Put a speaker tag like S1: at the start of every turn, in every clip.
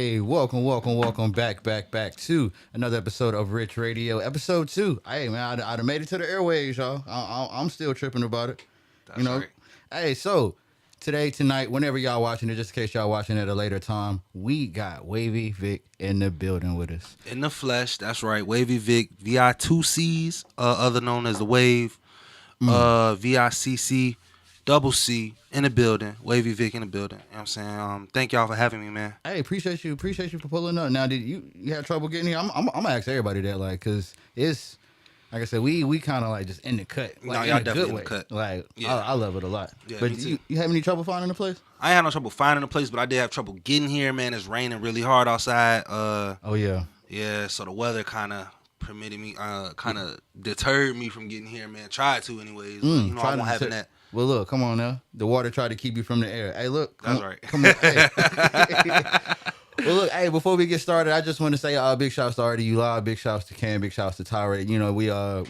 S1: Hey, welcome back to another episode of Rich Radio, episode 2. Hey, man, I done made it to the airwaves, y'all. I'm still tripping about it.
S2: That's right.
S1: Hey, so tonight, whenever y'all watching it, just in case y'all watching at a later time, we got Wavy Vic in the building with us.
S2: In the flesh, that's right. Wavy Vic, VI2Cs, other known as the Wave, VICC, double C in the building. Wavy Vic in the building. You know what I'm saying? Thank y'all for having me, man.
S1: Hey, appreciate you for pulling up. Now, did you have trouble getting here? I'm gonna ask everybody that, like, cause it's like I said, we kind of like just in the cut. Like,
S2: no, y'all definitely in the cut.
S1: Like,
S2: yeah.
S1: I love it a lot.
S2: Yeah,
S1: but
S2: me too.
S1: You have any trouble finding the place?
S2: I ain't had no trouble finding a place, but I did have trouble getting here, man. It's raining really hard outside.
S1: Oh yeah.
S2: Yeah, so the weather kind of permitted me, kind of deterred me from getting here, man. Tried to, anyways. But, you know, I won't having that.
S1: Well, look, come on now. The water tried to keep you from the air. Hey, look.
S2: That's right.
S1: Come on. Hey. Well, look, hey, before we get started, I just want to say big shouts to RDU Live, big shouts to Cam, big shouts to Tyrate. You know, we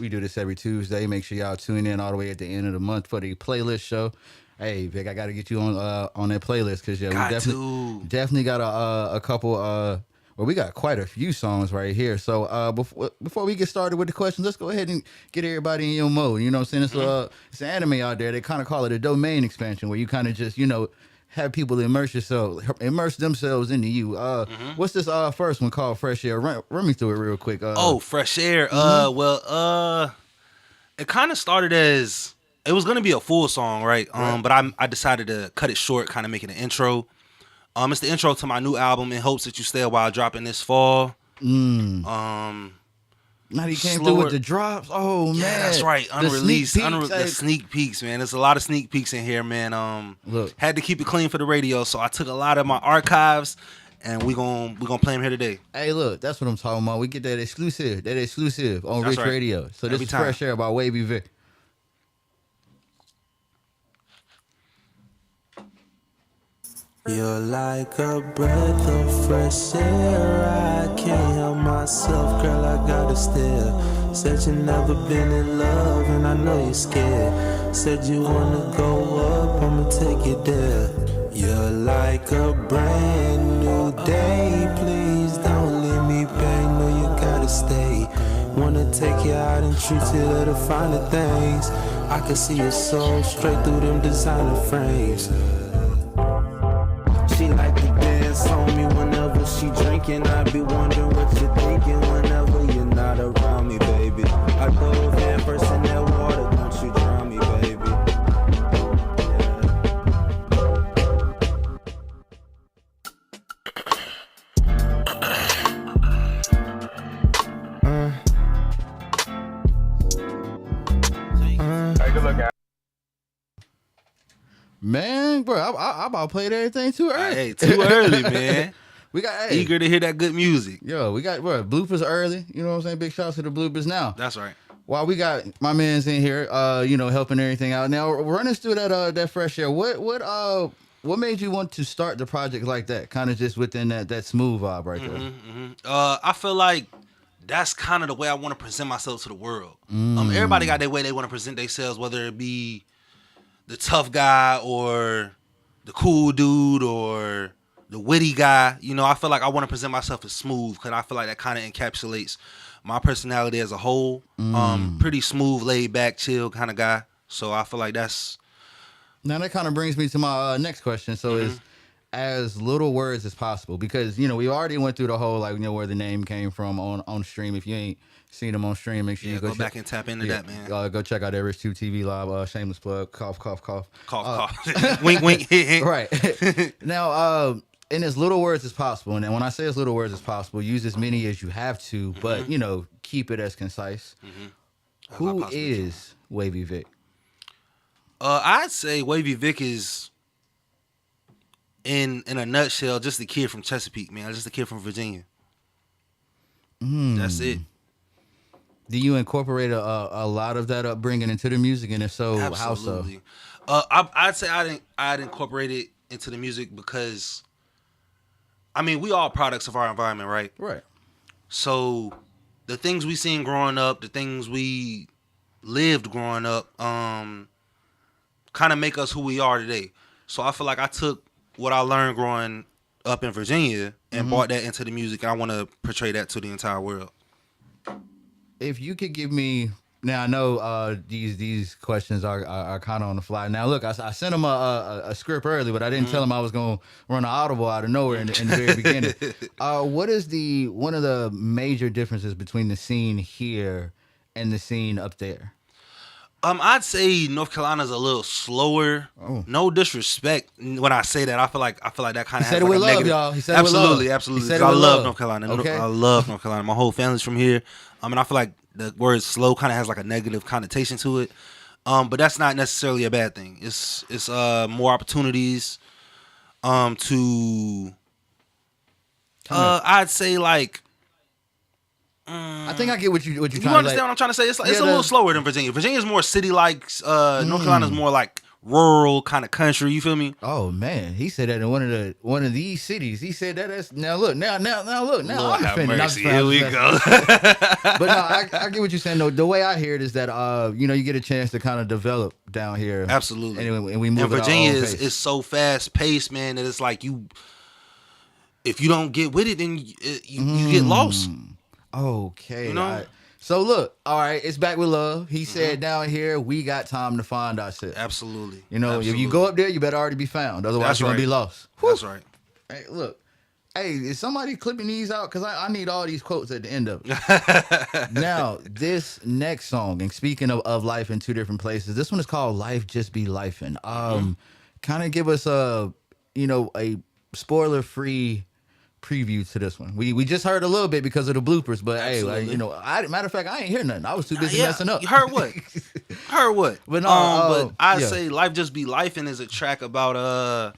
S1: do this every Tuesday. Make sure y'all tune in all the way at the end of the month for the playlist show. Hey, Vic, I got to get you on that playlist because, yeah, we definitely got a couple, well, we got quite a few songs right here. So before we get started with the questions, let's go ahead and get everybody in your mode. You know what I'm saying? It's an anime out there. They kind of call it a domain expansion where you kind of just, you know, have people immerse themselves into you. What's this first one called Fresh Air? Run me through it real quick.
S2: Fresh Air. It kind of started as, it was going to be a full song, right? But I decided to cut it short, kind of make it an intro. It's the intro to my new album, In Hopes That You Stay a While, dropping this fall.
S1: Now he came through with the drops. Oh, man.
S2: Yeah, that's right. Unreleased. The sneak peeks, man. There's a lot of sneak peeks in here, man.
S1: Look,
S2: had to keep it clean for the radio, so I took a lot of my archives, and we gonna play them here today.
S1: Hey, look, that's what I'm talking about. We get that exclusive on Rich Radio. So this is Fresh Air by Wavy Vic.
S3: You're like a breath of fresh air. I can't help myself, girl, I gotta stare. Said you never been in love and I know you're scared. Said you wanna go up, I'ma take you there. You're like a brand new day. Please don't leave me bang, no you gotta stay. Wanna take you out and treat you to the finer things. I can see your soul straight through them designer frames. She like to dance on me whenever she drinking. I be wondering what you're thinking whenever you're not around me, baby. I dove in first in that water, don't you drown me, baby.
S4: Take a look at.
S1: Man, bro, I about played everything too early.
S2: Hey, too early, man.
S1: We got
S2: eager to hear that good music.
S1: Yo, we got bloopers early. You know what I'm saying? Big shouts to the bloopers now.
S2: That's right.
S1: While we got my man's in here, you know, helping everything out. Now, run us through that Fresh Air. What made you want to start the project like that? Kind of just within that smooth vibe right there.
S2: I feel like that's kind of the way I want to present myself to the world. Everybody got their way they want to present themselves, whether it be the tough guy or the cool dude or the witty guy. You know, I feel like I want to present myself as smooth because I feel like that kind of encapsulates my personality as a whole. Pretty smooth, laid back, chill kind of guy. So I feel like that's...
S1: Now that kind of brings me to my next question. So is as little words as possible, because, you know, we already went through the whole, like, you know, where the name came from on stream. If you ain't seen them on stream, make sure you
S2: go back and tap into that, man.
S1: Go check out RDU TV Live. Shameless plug. Cough.
S2: Cough. Wink, wink.
S1: Right. Now, in as little words as possible, and when I say as little words as possible, use as many as you have to, but, you know, keep it as concise. Who is Wavy Vic?
S2: I'd say Wavy Vic is, in a nutshell, just a kid from Chesapeake, man. Just a kid from Virginia. That's it.
S1: Do you incorporate a lot of that upbringing into the music, and if so,
S2: absolutely.
S1: how so?
S2: I'd say I'd incorporate it into the music because, I mean, we all products of our environment, right?
S1: Right.
S2: So the things we seen growing up, the things we lived growing up, kind of make us who we are today. So I feel like I took what I learned growing up in Virginia and brought that into the music. I want to portray that to the entire world.
S1: If you could give me now, I know these questions are kind of on the fly. Now, look, I sent him a script early, but I didn't tell him I was going to run an audible out of nowhere in the very beginning. What is one of the major differences between the scene here and the scene up there?
S2: I'd say North Carolina's a little slower. Oh. No disrespect when I say that. I feel like that kind of has
S1: like
S2: a
S1: love,
S2: negative.
S1: Y'all. He said absolutely,
S2: absolutely.
S1: He said
S2: I love
S1: love.
S2: North Carolina.
S1: Okay.
S2: I love North Carolina. My whole family's from here. And I feel like the word slow kind of has like a negative connotation to it. But that's not necessarily a bad thing. It's more opportunities to I'd say like
S1: I think I get what you're trying to say.
S2: You understand what I'm trying to say? It's a little slower than Virginia. Virginia's more city-like. North Carolina's more like rural kind of country. You feel me?
S1: Oh man, he said that in one of these cities. He said that's now look now look now
S2: Lord
S1: I'm offended.
S2: Mercy, here we go.
S1: But no, I get what you're saying. Though the way I hear it is that you get a chance to kind of develop down here.
S2: Absolutely.
S1: And we move.
S2: And Virginia is so fast paced, man, that it's like if you don't get with it, then you get lost.
S1: Okay.
S2: You know?
S1: So look, all right, it's back with love. He said down here we got time to find ourselves.
S2: Absolutely.
S1: If you go up there, you better already be found. Otherwise, you're gonna be lost.
S2: That's right.
S1: Hey, look. Hey, is somebody clipping these out? Because I need all these quotes at the end of it. Now, this next song, and speaking of life in two different places, this one is called "Life Just Be Lifin'." Kind of give us a spoiler-free preview to this one. We just heard a little bit because of the bloopers, but
S2: absolutely.
S1: Hey, matter of fact, I ain't hear nothing. I was too busy messing up.
S2: You heard what? But no, but I say "Life Just Be Lifin'" is a track about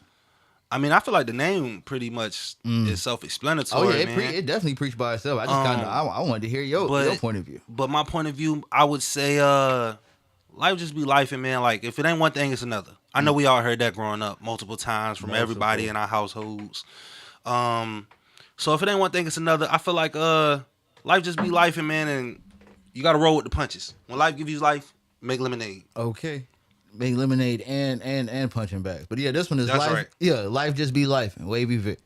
S2: I feel like the name pretty much is self-explanatory.
S1: Oh yeah, it definitely preached by itself. I just I wanted to hear your point of view.
S2: But my point of view, I would say life just be lifing, man. Like if it ain't one thing, it's another. I know we all heard that growing up multiple times from everybody in our households. So if it ain't one thing, it's another. I feel like life just be lifing, man, and you gotta roll with the punches. When life gives you life, make lemonade.
S1: Okay. Make lemonade and punching back. But yeah, this one is
S2: That's
S1: life.
S2: Right.
S1: Yeah, life just be life and Wavy Vic.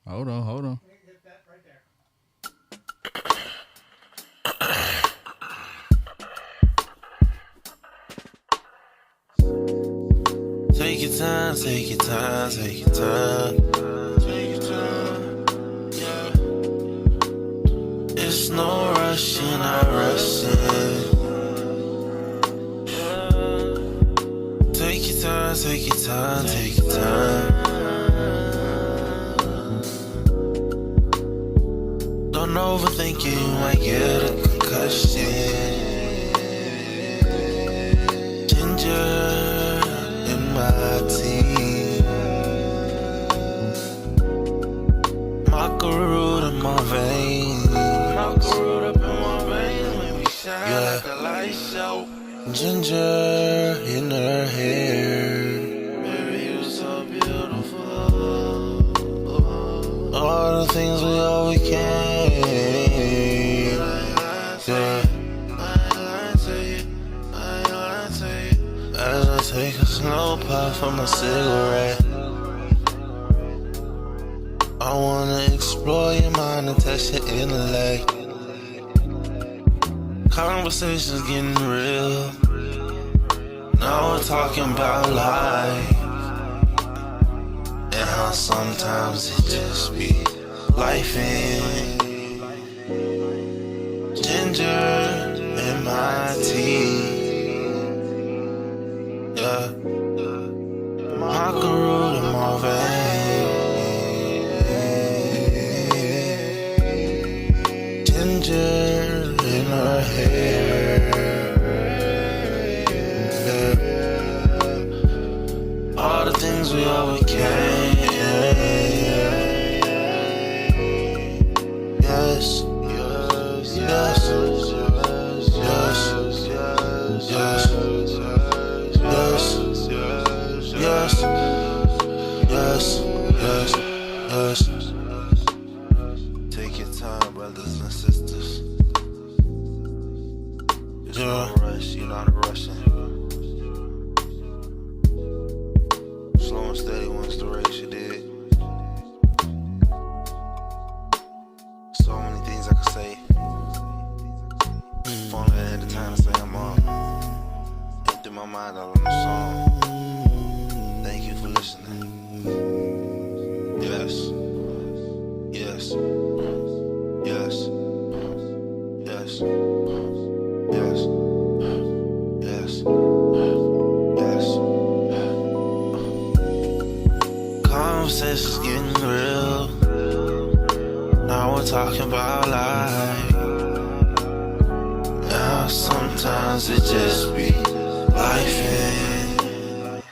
S1: Hold on.
S4: Hit that right there.
S3: Take your time, take your time, take your time. Take your time, yeah. It's no rush, you're not rushing. Yeah. Take your time, take your time, take your time. Don't overthink it, you might get a concussion. Ginger in my tea, macaroon in my veins, make me shine like a light show. Ginger in her hair, baby, you're so beautiful. All the things we always can. As I take a slow puff from a cigarette, I wanna explore your mind and test your intellect. Conversations getting real. Now we're talking about life and how sometimes it just be life in. Ginger in my tea. Yeah, macaroon in my veins, ginger in her hair. Yeah. All the things we always can. Yes, yes, yes, yes, yes, yes. Yes, yes, yes, yes. Take your time, brothers and sisters. It's alright. rush, you know the rushing. Slow and steady wins the race, you dig? So many things I could say. If only I had the time to say them all. Empty my mind all on the song. Thank you for listening. Yes. Yes. Yes. Yes. Yes. Yes. Yes. Conversations getting real. Now we're talking about life. Now sometimes it just be life in.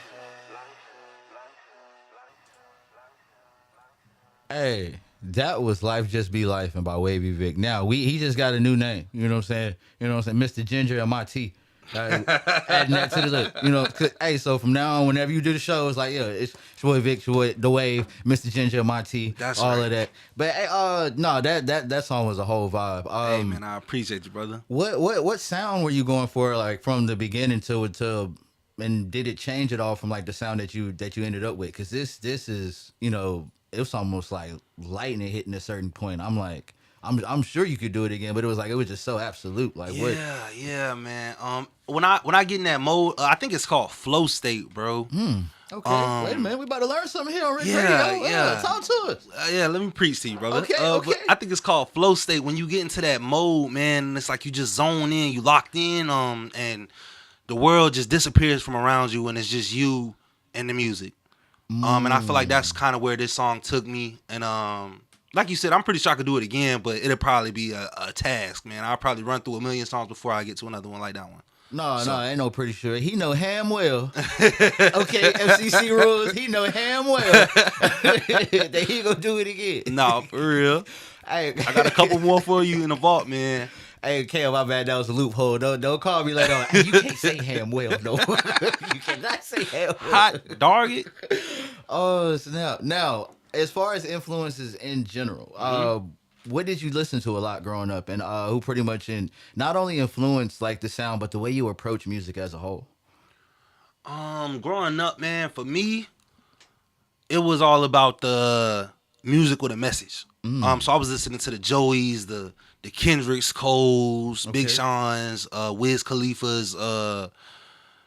S1: Hey, that was Life Just Be Life and by Wavy Vic. Now he just got a new name. You know what I'm saying? Mr. Ginger and my tea. Adding that to the list. You know, hey, so from now on, whenever you do the show, it's like, yeah, it's your boy Vic, your boy The Wave, Mr. Ginger and my tea.
S2: That's
S1: all
S2: right.
S1: of that. But hey, no, that song was a whole vibe.
S2: Hey man, I appreciate you, brother.
S1: What sound were you going for, like from the beginning to and did it change at all from like the sound that you ended up with? Because this is, you know, it was almost like lightning hitting a certain point. I'm like, I'm sure you could do it again, but it was just so absolute. Like what?
S2: Yeah, man. When I get in that mode, I think it's called flow state, bro.
S1: Okay, wait a minute, we about to learn something here on RichRADIO.
S2: Yeah.
S1: Talk to us.
S2: Yeah, let me preach to you, brother.
S1: Okay.
S2: But I think it's called flow state. When you get into that mode, man, it's like you just zone in, you locked in, and the world just disappears from around you, and it's just you and the music. And I feel like that's kind of where this song took me. And like you said, I'm pretty sure I could do it again, but it'll probably be a task, man. I'll probably run through a million songs before I get to another one like that one.
S1: No, ain't no pretty sure. He know ham well. Okay, FCC rules. He know ham well that he gonna do it again.
S2: No, for real.
S1: Hey,
S2: I got a couple more for you in the vault, man.
S1: Hey, Kale, my bad. That was a loophole. Don't call me like that. Hey, you can't say ham well, no. You cannot say ham well.
S2: Hot dog it.
S1: Oh, so now, as far as influences in general, what did you listen to a lot growing up, and who pretty much not only influenced like the sound, but the way you approach music as a whole?
S2: Growing up, man, for me, it was all about the music with a message. So I was listening to the Joeys, the Kendricks, Coles, Big Sean's, Wiz Khalifa's,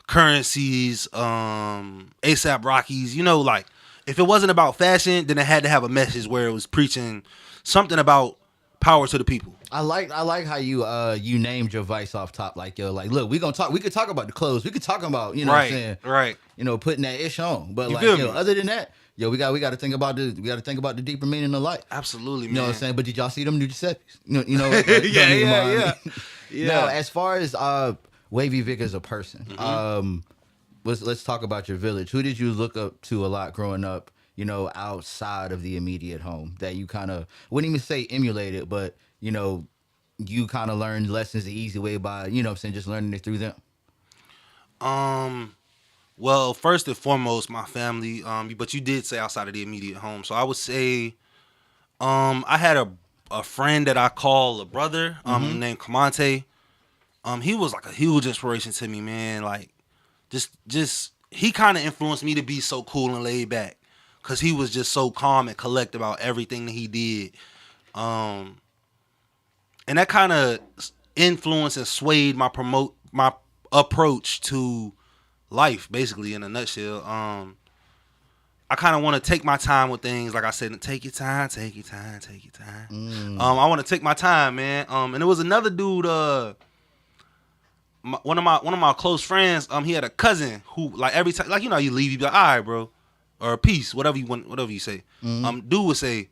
S2: Currency's, ASAP Rocky's. You know, like if it wasn't about fashion, then it had to have a message where it was preaching something about power to the people.
S1: I like how you named your vice off top. Like, yo, like, look, we could talk about the clothes. We could talk about, you know what I'm saying?
S2: Right.
S1: You know, putting that ish on. But
S2: You
S1: like,
S2: feel
S1: yo,
S2: me?
S1: other than that, yo, we got to think about the deeper meaning of life.
S2: Absolutely, man.
S1: You know what I'm saying? But did y'all see them new Giuseppe's? You know
S2: Yeah.
S1: Now, as far as Wavy Vic as a person, let's talk about your village. Who did you look up to a lot growing up, you know, outside of the immediate home that you kind of, wouldn't even say emulated, but, you know, you kind of learned lessons the easy way by, you know what I'm saying, just learning it through them?
S2: Well, first and foremost, my family, but you did say outside of the immediate home. So I would say I had a friend that I call a brother named Kamante. He was like a huge inspiration to me, man. Like, just he kind of influenced me to be so cool and laid back because he was just so calm and collect about everything that he did. And that kind of influenced and swayed my approach to life, basically, in a nutshell. I kind of want to take my time with things. Like I said, take your time. I want to take my time, man. And there was another dude, one of my close friends, he had a cousin who, like, every time, like, you know, you leave, you be like, all right, bro, or peace, whatever you say. Dude would say,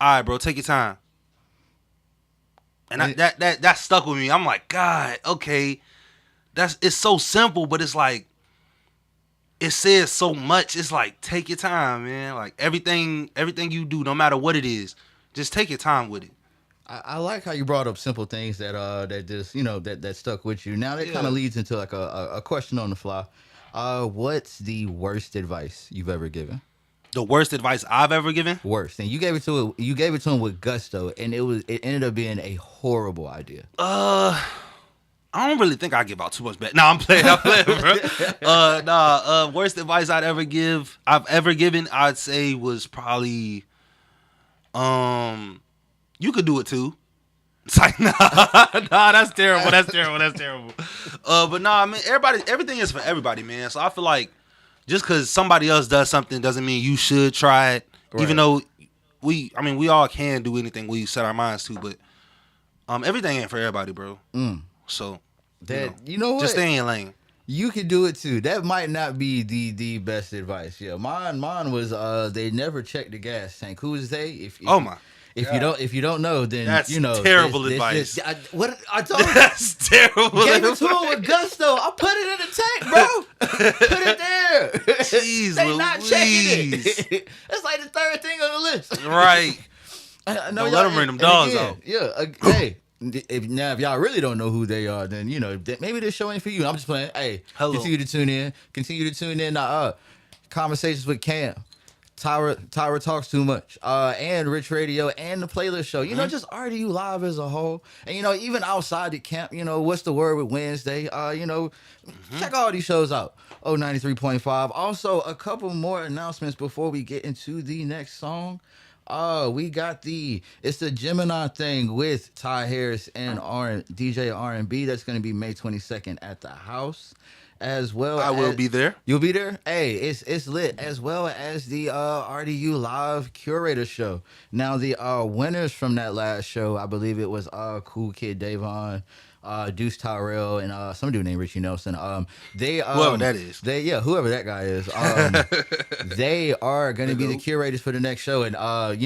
S2: all right, bro, take your time. And that stuck with me. I'm like, God, okay, it's so simple, but it's like, it says so much. It's like, take your time, man. Like, everything you do, no matter what it is, just take your time with it.
S1: I like how you brought up simple things that just, you know, that stuck with you. Now that kind of leads into like a question on the fly. What's the worst advice you've ever given?
S2: The worst advice I've ever given?
S1: Worst. And you gave it to him with gusto, and it ended up being a horrible idea.
S2: I don't really think I give out too much back. Nah, I'm playing, bro. Worst advice I've ever given, I'd say was probably, you could do it too. It's like, nah, that's terrible. But nah, I mean, everything is for everybody, man. So I feel like just because somebody else does something doesn't mean you should try it. Right. Even though we all can do anything we set our minds to, but everything ain't for everybody, bro. So
S1: you know what?
S2: Just stay in your lane.
S1: You can do it too. That might not be the best advice. Yeah, mine was they never check the gas tank. Who is they? If you don't know, then
S2: that's terrible advice.
S1: I told you
S2: that's terrible.
S1: Gave it to him with gusto. I put it in the tank, bro. Put it there.
S2: Jeez,
S1: they not checking it. That's like the third thing on the list.
S2: Right. Don't let them bring them dogs out.
S1: Yeah. Hey. If y'all really don't know who they are, then maybe this show ain't for you. I'm just playing. Hey,
S2: hello.
S1: Continue to tune in. Conversations with Cam, Tyra talks too much, and RichRADIO and the playlist show. Just RDU Live as a whole, and even outside the camp. What's the word with Wednesday? Check all these shows out. 93.5. Also, a couple more announcements before we get into the next song. We got it's the Gemini thing with Ty Harris and DJ R&B. That's going to be May 22nd at the house. As well,
S2: I will be there.
S1: You'll be there? Hey, it's lit. As well as the RDU Live Curator Show. Now, the winners from that last show, I believe it was Cool Kid Davon, Deuce Tyrell, and some dude named Richie Nelson.
S2: Whoever that is.
S1: Whoever that guy is. They are going to be the curators for the next show. And I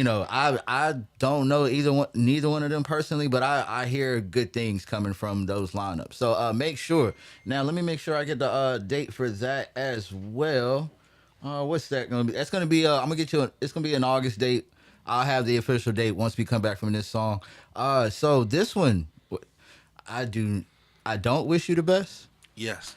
S1: don't know neither one of them personally, but I hear good things coming from those lineups. So make sure. Now let me make sure I get the date for that as well. What's that going to be? That's going to be I'm going to get you. It's going to be an August date. I'll have the official date once we come back from this song. So this one. I don't wish you the best.
S2: Yes.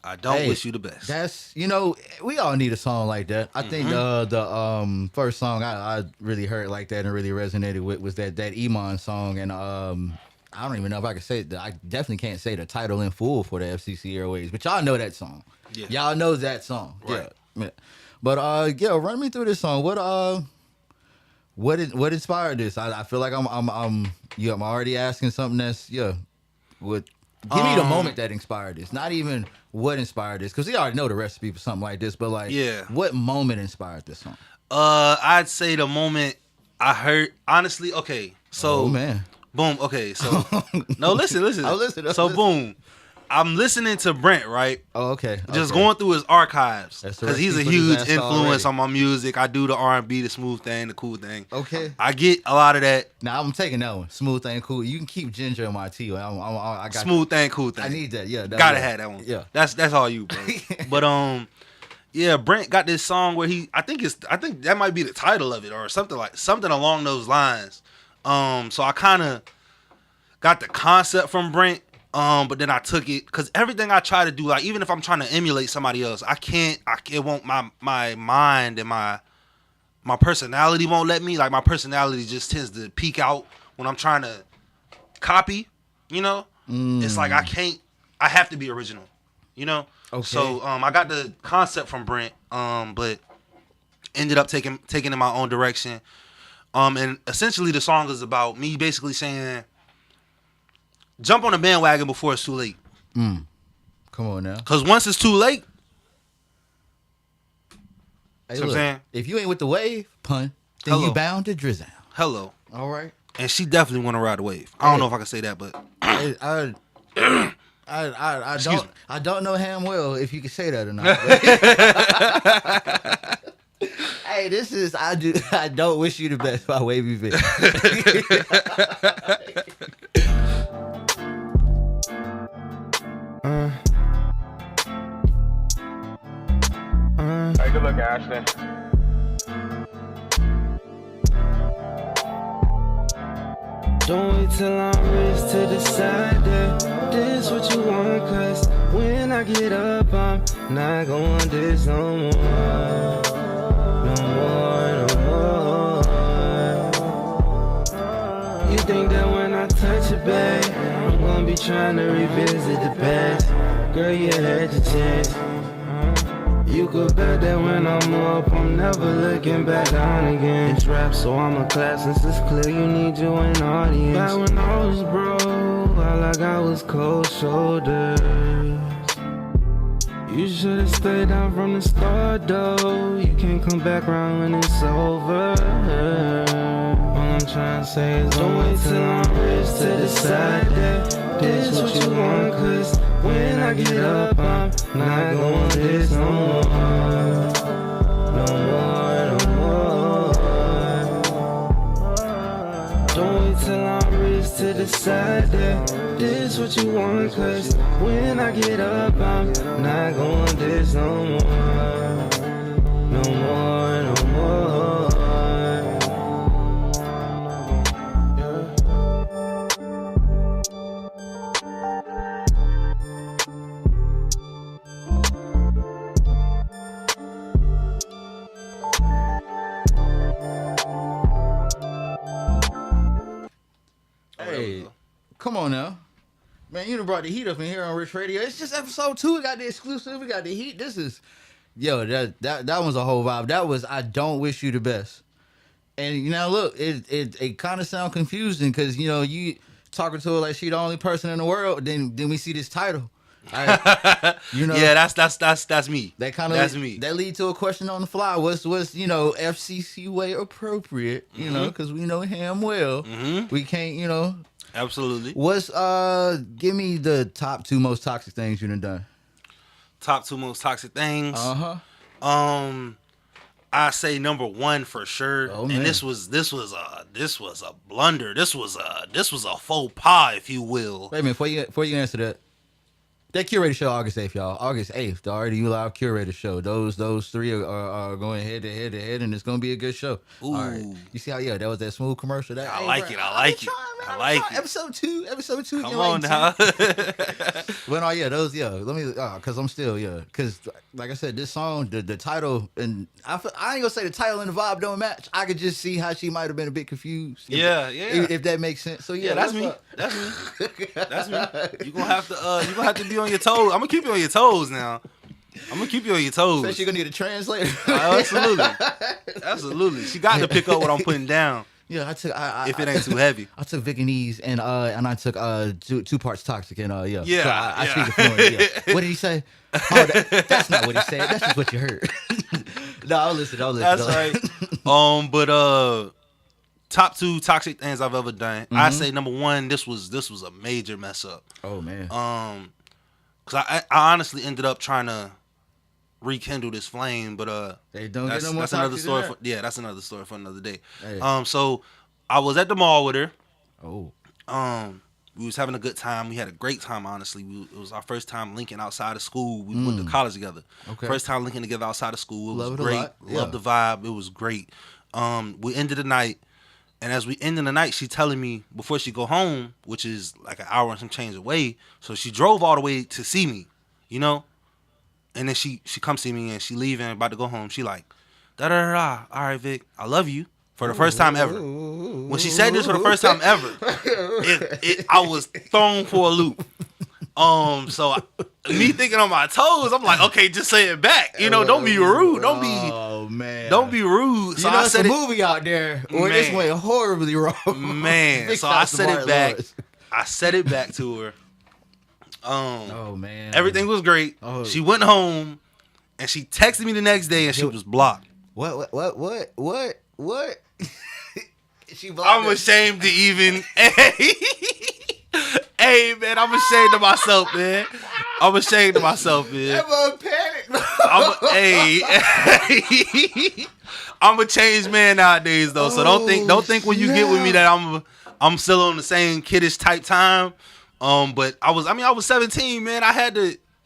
S2: I don't wish you the best.
S1: That's, we all need a song like that. I think the first song I really heard like that and really resonated with was that Iman song. And I don't even know if I can say it. I definitely can't say the title in full for the FCC Airways, but y'all know that song. Yeah. Y'all know that song.
S2: Right.
S1: Yeah. But run me through this song. What inspired this? I feel like I'm already asking something that's give me the moment that inspired this. Not even what inspired this, because we already know the recipe for something like this. But what moment inspired this song?
S2: I'd say the moment I heard. Honestly, okay. So,
S1: man,
S2: boom. Okay, so no, listen. So, boom. I'm listening to Brent, right?
S1: Oh, okay.
S2: Just going through his archives, because he's a huge influence on my music. I do the R&B, the smooth thing, the cool thing.
S1: Okay.
S2: I get a lot of that.
S1: Now I'm taking that one. Smooth thing, cool. You can keep ginger in my tea. I got
S2: smooth thing, cool thing.
S1: I need that. Yeah,
S2: gotta have that one. Yeah, that's all you, bro. But Brent got this song where I think that might be the title of it or something along those lines. So I kind of got the concept from Brent. But then I took it because everything I try to do, like even if I'm trying to emulate somebody else, I can't. It won't. My mind and my personality won't let me. Like my personality just tends to peek out when I'm trying to copy. It's like I can't. I have to be original. Okay. So I got the concept from Brent. But ended up taking it in my own direction. And essentially the song is about me basically saying, jump on the bandwagon before it's too late.
S1: Come on now.
S2: Because once it's too late,
S1: hey, look, I'm saying? If you ain't with the wave, then you bound to drizzle.
S2: Hello.
S1: All right.
S2: And she definitely want to ride the wave. I don't know if I can say that, but
S1: I don't know him well if you can say that or not. Hey, this is I don't wish you the best by Wavy Vic.
S4: Hey, good look, Ashton.
S3: Don't wait till I'm rich to decide that this what you want, cause when I get up, I'm not going this no more. No more. You think that when I touch it, babe, I'm gonna be be trying to revisit the past. Girl, you had your chance. You could bet that when I'm up, I'm never looking back down again. It's rap, so I'm a class, since it's clear you need you an audience. Back when I was broke, all I got was cold shoulders. You should've stayed down from the start, though. You can't come back around when it's over. All I'm trying to say is don't wait till I'm rich to decide that this what you want, cause when I get up, I'm not going this no more. No more, no more. Don't wait till I'm rich to decide that this what you want, cause when I get up, I'm not going this no more. No more, no more.
S1: Hey, come on now. Man, you done brought the heat up in here on RichRADIO. It's just episode 2. We got the exclusive. We got the heat. This is, yo, that was a whole vibe. That was I Don't Wish You the Best. And, you know, look, it kind of sound confusing because, you know, you talking to her like she the only person in the world. Then we see this title. You know,
S2: yeah, that's me.
S1: That kind of
S2: that's me.
S1: That lead to a question on the fly. What's you know, FCC way appropriate? You know, because we know him well. We can't, you know.
S2: Absolutely.
S1: What's give me the top 2 most toxic things you done?
S2: Top 2 most toxic things. I say number 1 for sure.
S1: Oh, man.
S2: And this was a blunder. This was a faux pas, if you will.
S1: Wait a minute, before you answer that. That curated show August 8th, y'all. August 8th, the RDU Live curated show. Those 3 are going head to head, and it's gonna be a good show.
S2: Ooh.
S1: All right. You see how that was that smooth commercial. That
S2: I like it. I like it.
S1: Episode 2.
S2: Come on now.
S1: But those let me because I'm still because like I said, this song the title and I ain't gonna say the title and the vibe don't match. I could just see how she might have been a bit confused. If that makes sense. So
S2: that's me. That's me. You gonna have to be on your toes. I'm gonna keep you on your toes now.
S1: Especially you're gonna need a translator.
S2: Absolutely. She got to pick up what I'm putting down.
S1: Yeah, I took.
S2: If it ain't too heavy,
S1: I took Vietnamese and I took 2 parts toxic and
S2: Yeah.
S1: So I speak it fluent. Yeah. What did he say? Oh, that's not what he said. That's just what you heard. No, I'll listen.
S2: That's right. But top 2 toxic things I've ever done. I say number 1. This was a major mess up.
S1: Oh man.
S2: Cause I honestly ended up trying to rekindle this flame, but
S1: they don't
S2: that's,
S1: get no more
S2: that's another story. That's another story for another day.
S1: Hey.
S2: So I was at the mall with her.
S1: Oh.
S2: We was having a good time. We had a great time. Honestly, it was our first time linking outside of school. We went to college together.
S1: Okay.
S2: First time linking together outside of school. It was great.
S1: A lot. Yeah.
S2: Loved the vibe. It was great. We ended the night. And as we ended the night, she telling me before she go home, which is like an hour and some change away. So she drove all the way to see me, you know? And then she come see me and she leaving, about to go home. She like, da-da-da-da. All right, Vic, I love you. For the first time ever. When she said this for the first time ever, I was thrown for a loop. So me thinking on my toes, I'm like, okay, just say it back. You know, don't be rude. Don't be rude. So
S1: you know,
S2: I said
S1: a movie out there where this went horribly wrong.
S2: Man, so I said it back. I said it back to her.
S1: Oh man,
S2: everything was great.
S1: Oh.
S2: She went home and she texted me the next day and she was blocked.
S1: What? She blocked
S2: I'm ashamed to even. Hey man, I'm ashamed of myself, man. I'm ashamed of myself, man.
S1: I'm panicked.
S2: I'm a changed man nowadays, though. So don't think when you get with me that I'm still on the same kiddish type time. But I was 17, man. I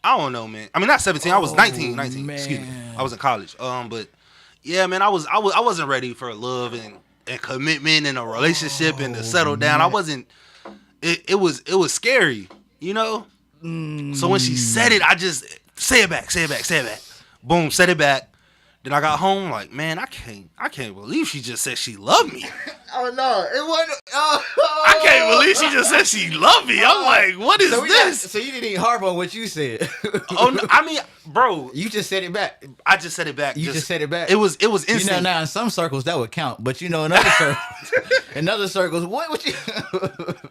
S2: don't know, man. I mean, not 17. I was 19. Man. Excuse me. I was in college. But yeah, man, I wasn't ready for love and commitment and a relationship and to settle down. I wasn't. It was scary, you know. So when she said it, I just say it back. Boom, said it back. Then I got home like, man, I can't believe she just said she loved me.
S1: Oh no, it wasn't.
S2: I can't believe she just said she loved me. I'm like, what is this?
S1: So you didn't even harp on what you said.
S2: Oh, no, I mean, bro,
S1: You just said it back.
S2: I just said it back.
S1: You just said it back.
S2: It was instant.
S1: You know, now in some circles that would count, but you know, in other circles, what would you?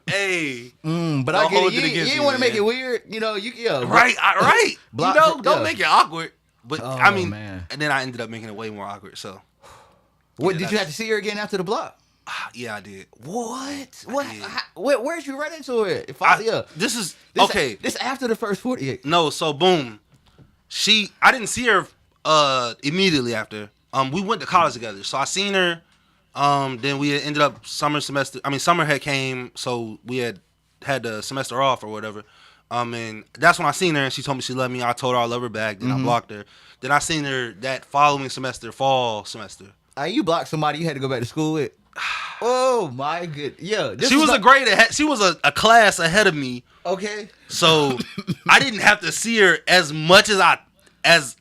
S2: Hey,
S1: But
S2: don't
S1: I get
S2: hold
S1: it.
S2: it
S1: You
S2: against
S1: didn't
S2: me,
S1: want to make
S2: man.
S1: it weird. You know,
S2: right.
S1: Block-
S2: You know, don't
S1: yeah.
S2: make it awkward. But
S1: Oh,
S2: I mean,
S1: man.
S2: and then I ended up making it way more awkward. So,
S1: What
S2: Yeah,
S1: did you have to see her again after the block?
S2: yeah, I did.
S1: What? What?
S2: did.
S1: Where'd you run into it? Yeah.
S2: This is
S1: This,
S2: okay.
S1: This after the first 48.
S2: No, so boom, I didn't see her immediately after. We went to college together, so I seen her. Then we ended up summer had came, so we had the semester off or whatever. And that's when I seen her, and she told me she loved me. I told her I love her back. Then I blocked her. Then I seen her that following semester, fall semester.
S1: You blocked somebody you had to go back to school with. Oh my good. Yeah.
S2: She was a grade ahead. She was a class ahead of me.
S1: Okay.
S2: So I didn't have to see her as much as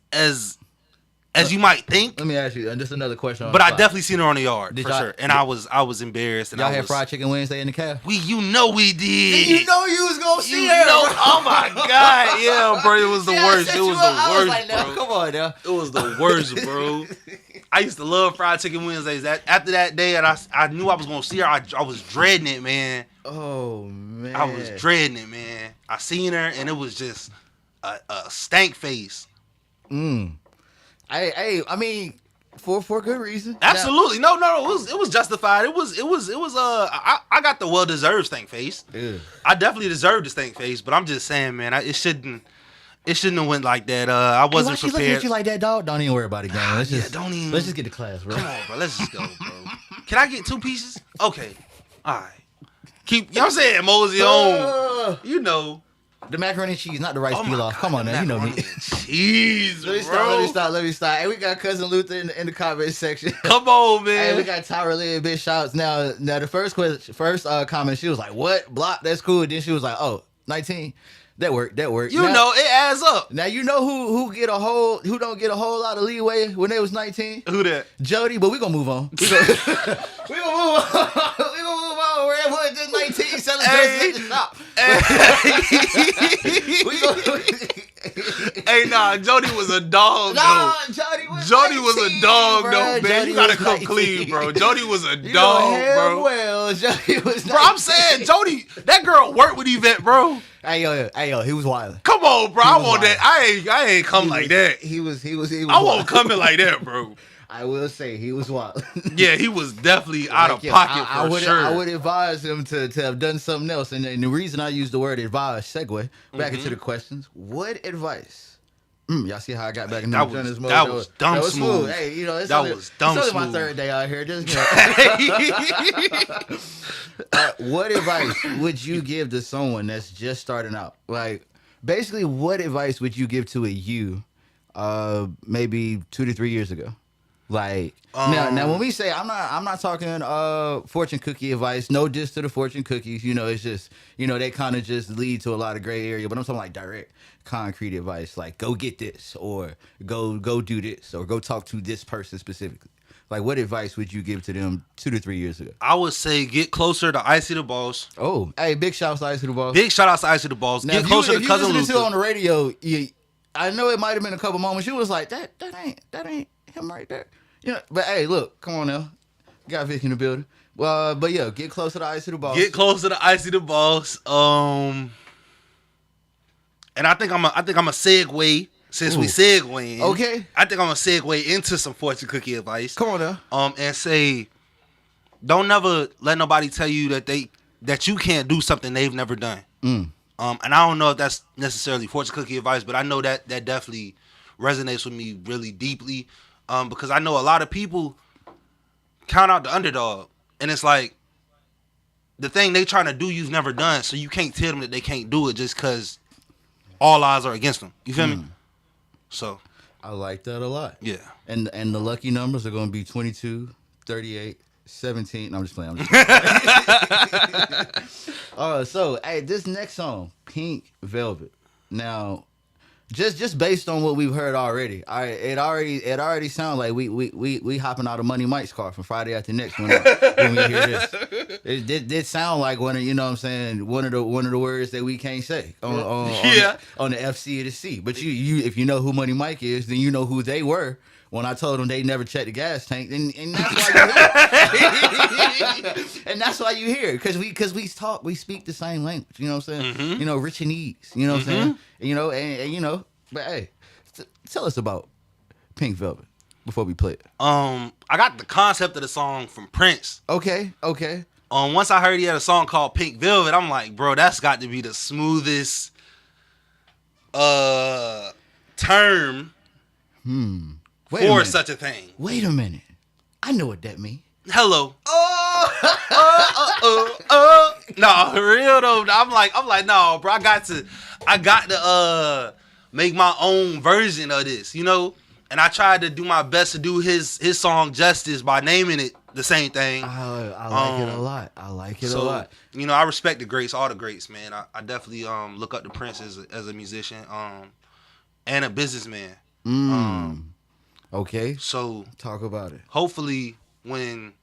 S2: you might think.
S1: Let me ask you just another question.
S2: But I definitely seen her on the yard for
S1: y'all-
S2: sure, and I was embarrassed. And
S1: Y'all
S2: I
S1: had
S2: was,
S1: fried chicken Wednesday in the cab.
S2: we did.
S1: You know you was gonna see
S2: You
S1: her.
S2: know, oh my god, yeah, bro, it was the
S1: Yeah, I
S2: worst.
S1: set
S2: It was
S1: you
S2: the
S1: up. I was
S2: worst,
S1: like, now,
S2: bro.
S1: come on now.
S2: It was the worst, bro. I used to love fried chicken Wednesdays. After that day, and I knew I was gonna see her. I was dreading it, man.
S1: Oh man.
S2: I was dreading it, man. I seen her, and it was just a stank face.
S1: I mean, for good reason.
S2: Absolutely, no, it was justified. It was. I got the well deserved stank face.
S1: Ew.
S2: I definitely deserved the stank face, but I'm just saying, man, it shouldn't have went like that. I wasn't
S1: Why she looking
S2: prepared.
S1: at you like that, dog? Don't even worry about it, gang. Let's just Let's just get to class, bro.
S2: Come on, bro. Let's just go, bro. Can I get 2 pieces? Okay. All right. Keep. You know what I'm saying? Mosey on. You know.
S1: The macaroni and cheese, not the rice
S2: Oh my
S1: pilaf.
S2: God,
S1: Come on,
S2: the
S1: now. You know me.
S2: macaroni and cheese,
S1: Let me stop. Hey, we got Cousin Luther in the comment section.
S2: Come on, man.
S1: Hey, we got RDU big shouts. Now the first comment, she was like, "What? Block? That's cool." Then she was like, "Oh, 19. That worked.
S2: You
S1: Now-
S2: know, it adds up.
S1: Now you know who don't get a whole lot of leeway when they was 19?
S2: Who that?
S1: Jody, but we gonna move on. We gonna move on. We're at just 19 selling dresses at the shop.
S2: Hey, nah, Jody was a dog, though.
S1: Jody was
S2: Jody was
S1: 19,
S2: a dog,
S1: bro.
S2: though, man.
S1: Jody
S2: You gotta
S1: was
S2: come
S1: 19.
S2: clean, bro. Jody was a
S1: You
S2: dog,
S1: know hell
S2: bro.
S1: well, Jody was 19.
S2: Bro, I'm saying, Jody, that girl worked with Yvette, bro.
S1: Hey yo, he was wild.
S2: Come on, bro. I
S1: was
S2: want that. I ain't come like that.
S1: He was
S2: I won't come in like that, bro.
S1: I will say he was wild.
S2: Yeah, he was definitely out of
S1: Like,
S2: pocket
S1: I
S2: for
S1: would,
S2: sure.
S1: I would advise him to have done something else. And the reason I use the word advise, segue back into the questions. What advice? Y'all see how I got back into
S2: That
S1: the
S2: was-
S1: business mode?
S2: that was dumb smooth.
S1: Hey, you know, it's
S2: That
S1: only,
S2: was dumb
S1: it's only my
S2: smooth.
S1: third day out here. Just what advice would you give to someone that's just starting out? Like, basically, what advice would you give to a you, maybe 2 to 3 years ago? Like now when we say I'm not talking fortune cookie advice, no diss to the fortune cookies, you know, it's just, you know, they kind of just lead to a lot of gray area, but I'm talking like direct concrete advice, like go get this or go do this or go talk to this person specifically. Like, what advice would you give to them 2 to 3 years ago?
S2: I would say get closer to Icy the Boss.
S1: Oh, hey, big shout out to Icy the Boss.
S2: Big shout out to Icy the Boss.
S1: Now,
S2: Get
S1: if
S2: closer
S1: you
S2: to Cousin
S1: listening to it on
S2: Luther.
S1: the radio, I know it might have been a couple moments you was like, that ain't him right there. You know, but hey, look, come on now. Got Vic in the building. Well, but yeah, get closer to Icy the Boss.
S2: Get closer to Icy the Boss. And I think I'm a segue since we segueing.
S1: Okay.
S2: I think I'm a segue into some fortune cookie advice.
S1: Come on now.
S2: And say, don't never let nobody tell you that you can't do something they've never done. And I don't know if that's necessarily fortune cookie advice, but I know that definitely resonates with me really deeply. Because I know a lot of people count out the underdog, and it's like the thing they trying to do you've never done, so you can't tell them that they can't do it just because all odds are against them. You feel me? So
S1: I like that a lot.
S2: yeah.
S1: And the lucky numbers are going to be 22, 38, 17. No, I'm just playing. So, hey, this next song, Pink Velvet. Now, Just based on what we've heard already, it already sounds like we hopping out of Money Mike's car from Friday After Next when we hear this. It did sound like one of, you know what I'm saying, one of the words that we can't say on the FC or the C. But you if you know who Money Mike is, then you know who they were. When I told them they never checked the gas tank, and that's why you hear and that's why you hear it, because we speak the same language. You know what I'm saying?
S2: Mm-hmm.
S1: You know, rich and ease. You know what I'm saying? You know, and you know, but hey, tell us about Pink Velvet before we play it.
S2: I got the concept of the song from Prince.
S1: Okay.
S2: Once I heard he had a song called Pink Velvet, I'm like, bro, that's got to be the smoothest term. For such a thing.
S1: Wait a minute. I know what that means.
S2: Hello. No, for real though. I'm like, no, bro. I got to make my own version of this, you know. And I tried to do my best to do his song justice by naming it the same thing.
S1: I like it a lot. I like it a lot.
S2: You know, I respect the greats, all the greats, man. I definitely look up to Prince as a musician, and a businessman.
S1: Okay.
S2: So
S1: talk about it.
S2: Hopefully, when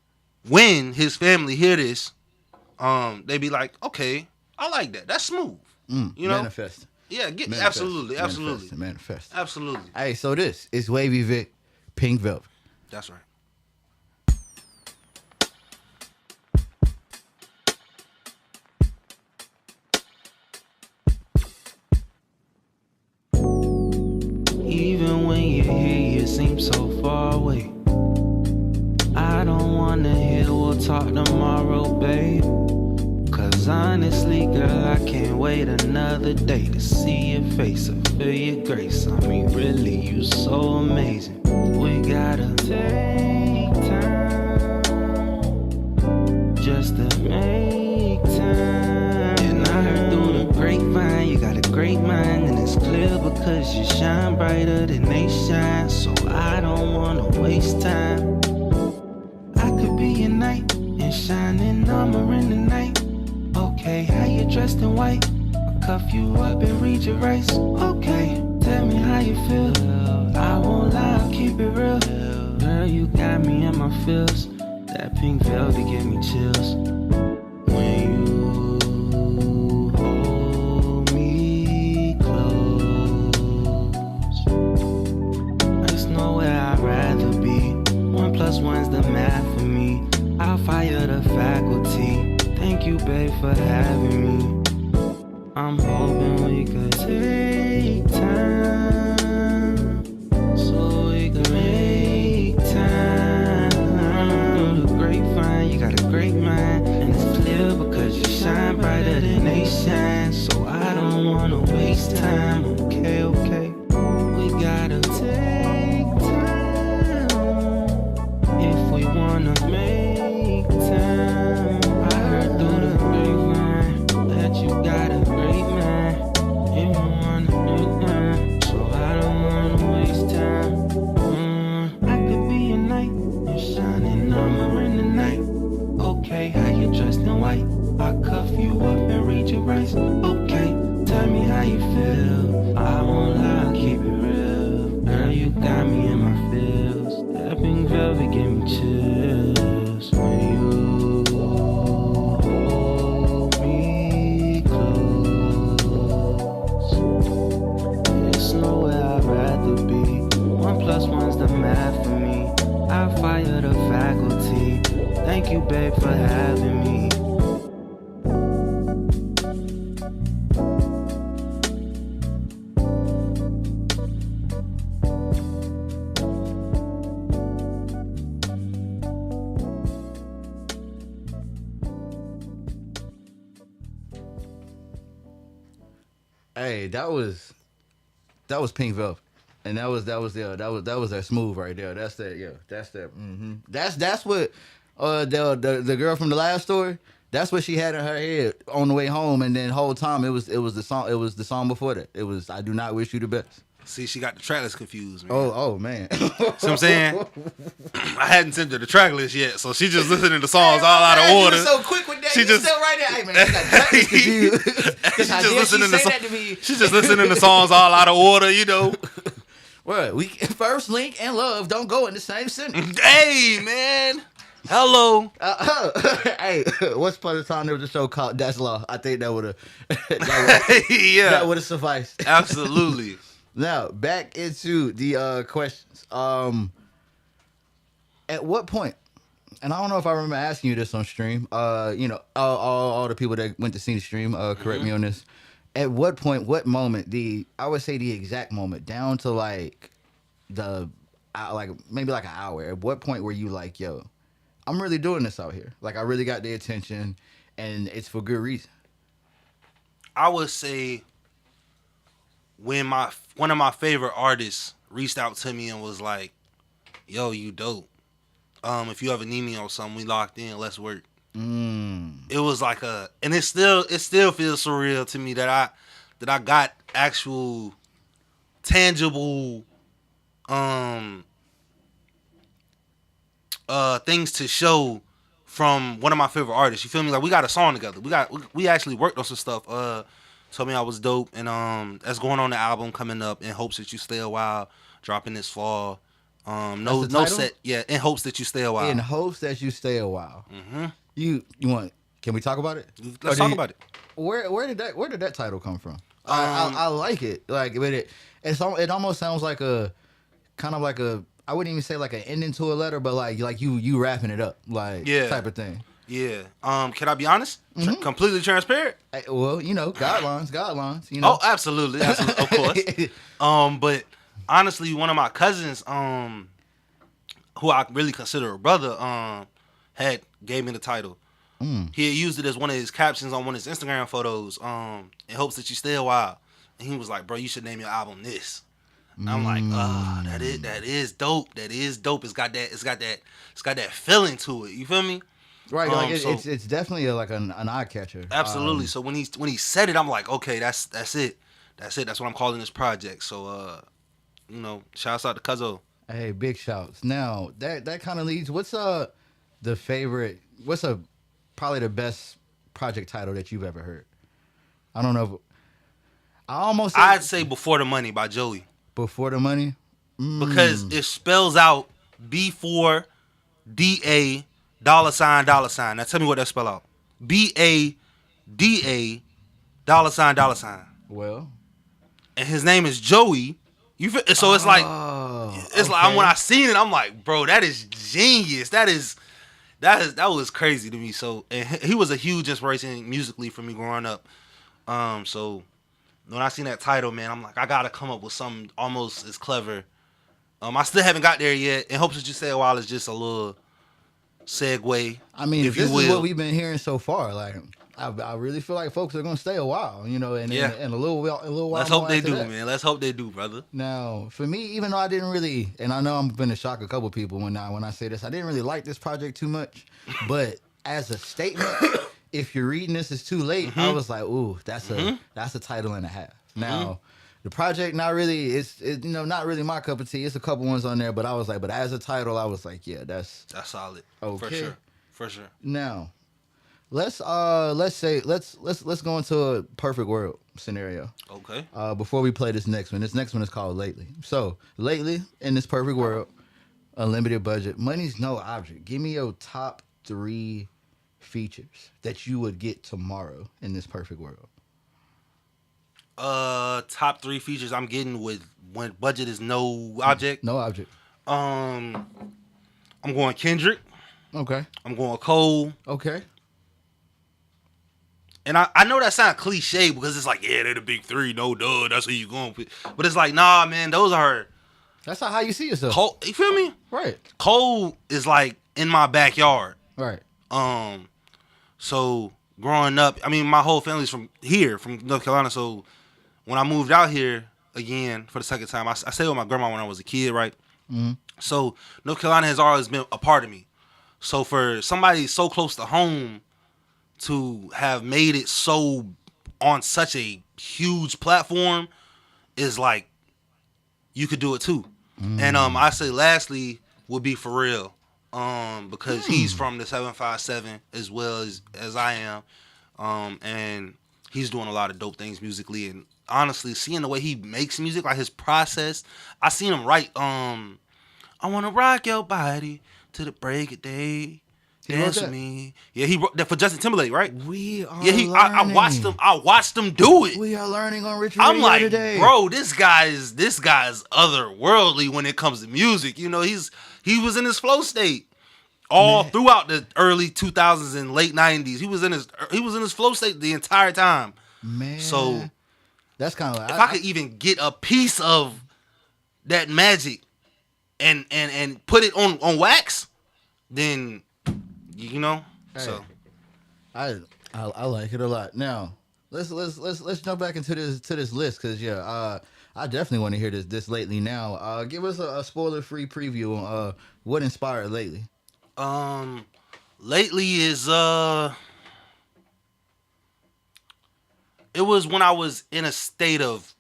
S2: his family hear this, they be like, okay, I like that. That's smooth. You know,
S1: manifest.
S2: Yeah, absolutely.
S1: Manifest.
S2: Absolutely.
S1: Hey, so this is Wavy Vic, Pink Velvet.
S2: That's right.
S3: Even when you're here, you seem so far away. I don't wanna hear we'll talk tomorrow, babe. Cause honestly, girl, I can't wait another day to see your face or feel your grace. I mean, really, you so amazing. We gotta take time just to make time. And I heard through the grapevine, you got a great mind, and it's clear because you shine brighter than they shine. So I don't wanna waste time. I could be your knight and shining armor in the night. Okay, how you dressed in white? I'll cuff you up and read your rights. Okay, tell me how you feel. I won't lie, I'll keep it real. Girl, you got me in my feels. That pink velvet give me chills. When you hold me close, there's nowhere I'd rather be. 1 + 1's the math for me. I'll fire the faculty. Thank you, babe, for having me. I'm hoping we could take time so we can make time. The grapevine, you got a great mind, and it's clear because you shine brighter than they shine. So I don't wanna waste time. Okay, we gotta take time if we wanna make time. You got a great man, you don't wanna do that, so I don't wanna waste time. I could be a knight, you're shining armor in the night. Okay, how you dressed in white? I'll cuff you up and read your rights. Okay, tell me how you feel. I won't lie, I'll keep it real. Girl, you got me in my feels. That pink velvet give me chills when you + 1's the math for me. I fire the faculty. Thank you, babe, for having me.
S1: Hey, that was Pink Velvet. And that was that smooth right there. That's what the girl from the last story, That's what she had in her head on the way home, and then the whole time it was the song before that. It was I Do Not Wish You the Best.
S2: See, she got the track list confused, man.
S1: Oh man.
S2: See what I'm saying? I hadn't sent her the track list yet, so she just listening to songs all out of order.
S1: You so quick with that.
S2: She
S1: You
S2: just
S1: still right there. Hey man, you got track list confused.
S2: She's just listening to
S1: that to me.
S2: She's just listening to songs all out of order, you know.
S1: Well, we first link and love don't go in the same sentence.
S2: Hey man. Hello.
S1: Hey, once upon a time there was a show called That's Law. I think that would have
S2: yeah.
S1: that would have sufficed.
S2: Absolutely.
S1: Now back into the questions. At what point? And I don't know if I remember asking you this on stream. You know, all the people that went to see the stream, correct me on this. At what point, what moment, I would say the exact moment, down to like maybe like an hour. At what point were you like, yo, I'm really doing this out here. Like I really got their attention, and it's for good reason.
S2: I would say when one of my favorite artists reached out to me and was like, yo, you dope. If you ever need me on something, we locked in, let's work. It was like and it still feels surreal to me that I got actual tangible things to show from one of my favorite artists. You feel me? Like we got a song together. We actually worked on some stuff. Told me I was dope, and that's going on the album coming up. In hopes that you stay a while, dropping this fall. No set. Yeah, in hopes that you stay a while.
S1: In hopes that you stay a while.
S2: Mm-hmm.
S1: You want? Can we talk about it?
S2: Let's talk about it.
S1: Where did that title come from? I like it. Like, but it almost sounds like a kind of like a, I wouldn't even say like an ending to a letter, but like you wrapping it up, like type of thing.
S2: Yeah. Can I be honest? Completely transparent.
S1: Well, you know, guidelines. You know.
S2: Oh, absolutely, of course. But honestly, one of my cousins, who I really consider a brother, had gave me the title. He had used it as one of his captions on one of his Instagram photos, in hopes that you stay a while. And he was like, bro, you should name your album this. And I'm like, that is dope. That is dope. It's got that feeling to it. You feel me?
S1: Right. Like it's definitely like an eye catcher.
S2: Absolutely. So when he said it, I'm like, okay, that's it. That's it. That's what I'm calling this project. So you know, shouts out to Cuzzo.
S1: Hey, big shouts. Now that kind of leads. What's the favorite? What's probably the best project title that you've ever heard? I don't know. I'd
S2: say Before the Money by Joey.
S1: Before the Money?
S2: Because it spells out B4 DA $. Now tell me what that spell out. BADA $.
S1: Well.
S2: And his name is Joey. So it's like like when I seen it, I'm like, bro, that is genius. That was crazy to me. So and he was a huge inspiration musically for me growing up. So when I seen that title, man, I'm like, I gotta come up with something almost as clever. I still haven't got there yet. In hopes that you stay a while is just a little segue. I mean, if this is
S1: what we've been hearing so far, like I really feel like folks are gonna stay a while, you know, and a little while.
S2: Let's hope they do, man. Let's hope they do, brother.
S1: Now, for me, even though I didn't really, and I know I'm gonna shock a couple people when I say this, I didn't really like this project too much, but as a statement, if you're reading this, it's too late. I was like, ooh, that's a title and a half. Now, the project not really, it's not really my cup of tea. It's a couple ones on there, but I was like, but as a title, I was like, yeah, that's
S2: solid.
S1: Okay.
S2: For sure.
S1: Now, let's go into a perfect world scenario.
S2: Okay.
S1: Before we play this next one. This next one is called Lately. So, lately, in this perfect world, unlimited budget, money's no object. Give me your top 3 features that you would get tomorrow in this perfect world.
S2: Top 3 features I'm getting with when budget is no object.
S1: No object.
S2: I'm going Kendrick.
S1: Okay.
S2: I'm going Cole.
S1: Okay.
S2: And I know that sounds cliche because it's like, yeah, they're the big 3, no duh, that's who you going with. But it's like, nah, man,
S1: that's not how you see yourself.
S2: Cole, you feel me?
S1: Right.
S2: Cole is like in my backyard.
S1: Right.
S2: So growing up, I mean, my whole family's from North Carolina. So when I moved out here again for the second time, I stayed with my grandma when I was a kid, right? Mm-hmm. So North Carolina has always been a part of me. So for somebody so close to home to have made it so on such a huge platform is like you could do it too. And I say lastly would be For Real. Because he's from the 757 as well as I am. And he's doing a lot of dope things musically, and honestly seeing the way he makes music, like his process, I seen him write I wanna rock your body to the break of day. Dance with me. Yeah, he wrote that for Justin Timberlake, right?
S1: We are
S2: I watched him do it.
S1: We are learning on RichRADIO
S2: I'm like,
S1: today.
S2: bro, this guy's otherworldly when it comes to music. You know, he was in his flow state all throughout the early 2000s and late 90s. He was in his flow state the entire time.
S1: Man.
S2: So
S1: that's kind of like,
S2: if I could even get a piece of that magic and put it on wax, then you know.
S1: Hey,
S2: so
S1: I like it a lot. Now let's jump back into this list, because I definitely want to hear this lately. Now give us a spoiler-free preview on what inspired lately.
S2: Lately is it was when I was in a state of